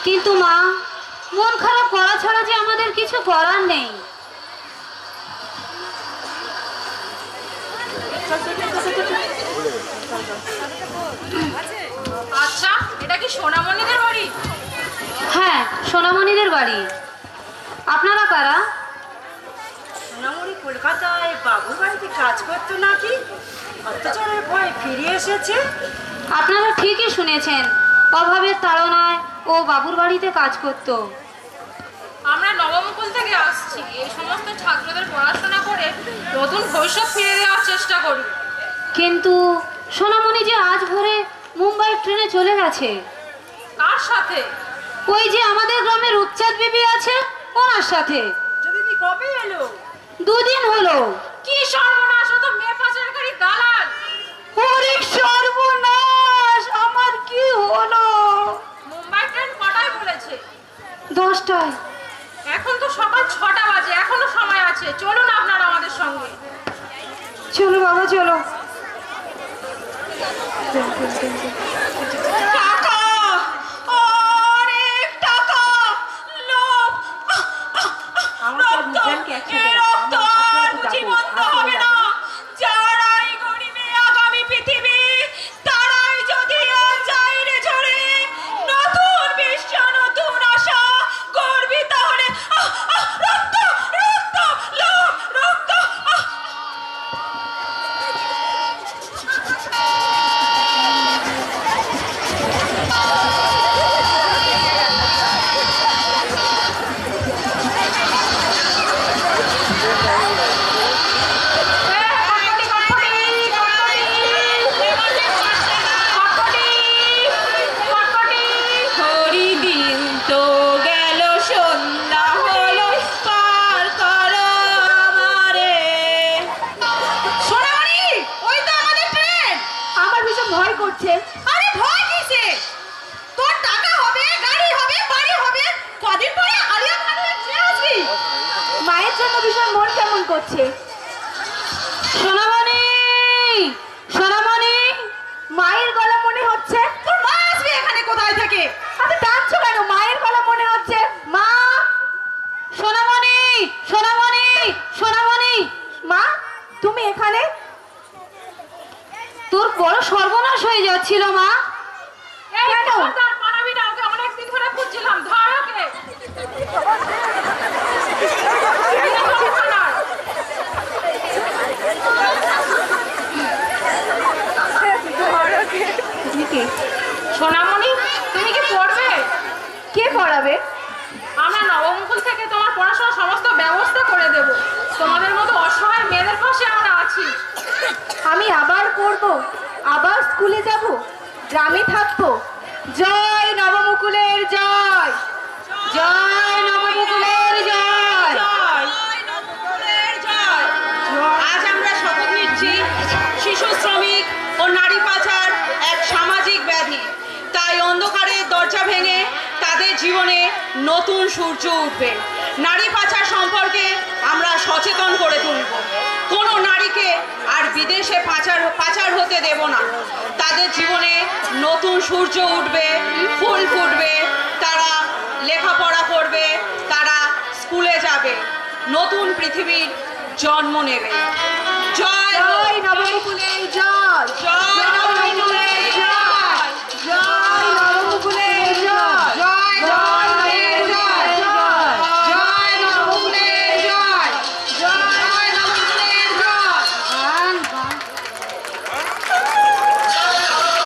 কিন্তু মা, মন খারাপ করা ছাড়া যে আমাদের কিছু করার নেই। আচ্ছা, এটা কি সোনামণিদের বাড়ি? হ্যাঁ, সোনামণিদের বাড়ি। আপনারা কারা? সোনামণি কলকাতায় বাবুর বাড়িতে কাজ করতো নাকি, অত্যাচারের ভয়ে ফিরে এসেছে। আপনারা ঠিকই শুনেছেন, অভাবের তাড়নায় ও বাবুর বাড়িতে কাজ করত। আমরা নবমুকুল থেকে আসছি। এই সমস্ত ছাত্রদের পড়াশোনা করে নতুন ভবিষ্যৎ ফিরে দেওয়ার চেষ্টা করি। কিন্তু সোনামণি যে আজ ভোরে মুম্বাই ট্রেনে চলে গেছে। কার সাথে? ওই যে আমাদের গ্রামের রূপচাঁদ বিবি আছে, ওনার সাথে। দিদি কবে এলো? 2 দিন হলো। কি সর্বনাশ! ও তো মেয়ে পাচারকারী দালাল। ওরে সর্বনাশ, আমার কি হলো? মুম্বাই ট্রেন কটায় বলেছে? 10টায়। এখন তো সকাল 6টা বাজে, এখনো সময় আছে। চলুন আপনারা আমাদের সঙ্গে। চলো বাবা, চলো। টাকা, অনেক টাকা, লোভ, রক্ত আর জীবন্ত হবে না। যারাই গরিবে আগামী পৃথিবী, তারাই যদি চাইরে ঝরে নতুন বিশ্ব, নতুন আশা করবি, তাহলে রক্ত, রক্ত, লোভ, রক্ত। আরে ভয় কিসে? তোর টাকা হবে, গাড়ি হবে, বাড়ি হবে, কদিন পরে আলিয়া খানের চেয়ে আসবি। মায়ের জন্য ভীষণ মন কেমন করছে। সোনামণি, সোনামণি, মায়ের গলা মনে হচ্ছে। তোর মা আসবে এখানে কোথায় থেকে? আরে ডাকছো কেন? মায়ের গলা মনে হচ্ছে। মা, সোনামণি, সোনামণি, সোনামণি। মা, তুমি এখানে? তোর বড় সর্বনাশ হয়ে যাচ্ছিল মা। এই কেন? খবরদার পালাবি না, ওকে অনেকদিন ধরে খুঁজছিলাম। ধর ওকে। সোনামণি, তুমি কি পড়বে? কে পড়াবে? আমরা নবমুকুল থেকে তোমার পড়াশোনার সমস্ত ব্যবস্থা করে দেব। তোমাদের মতো অসহায় মেয়েদের পাশে আমরা আছি। আমি আবার পড়বো, আবার স্কুলে যাব, গ্রামে থাকবো। জয় নবমুকুলের জয়, জয় নবমুকুলের জয়। আজ আমরা শপথ নিচ্ছি, শিশু শ্রমিক ও নারী পাচার এক সামাজিক ব্যাধি। তাই অন্ধকারের দরজা ভেঙে তাদের জীবনে নতুন সূর্য উঠবে। নারী পাচার সম্পর্কে আমরা সচেতন করে তুলব। কোনো নারীকে আর বিদেশে পাচার হতে দেব না। তাদের জীবনে নতুন সূর্য উঠবে, ফুল ফুটবে, তারা লেখাপড়া করবে, তারা স্কুলে যাবে, নতুন পৃথিবীর জন্ম নেবে। জয় জয় নবমুকুলের জয়, জয় নবমুকুলের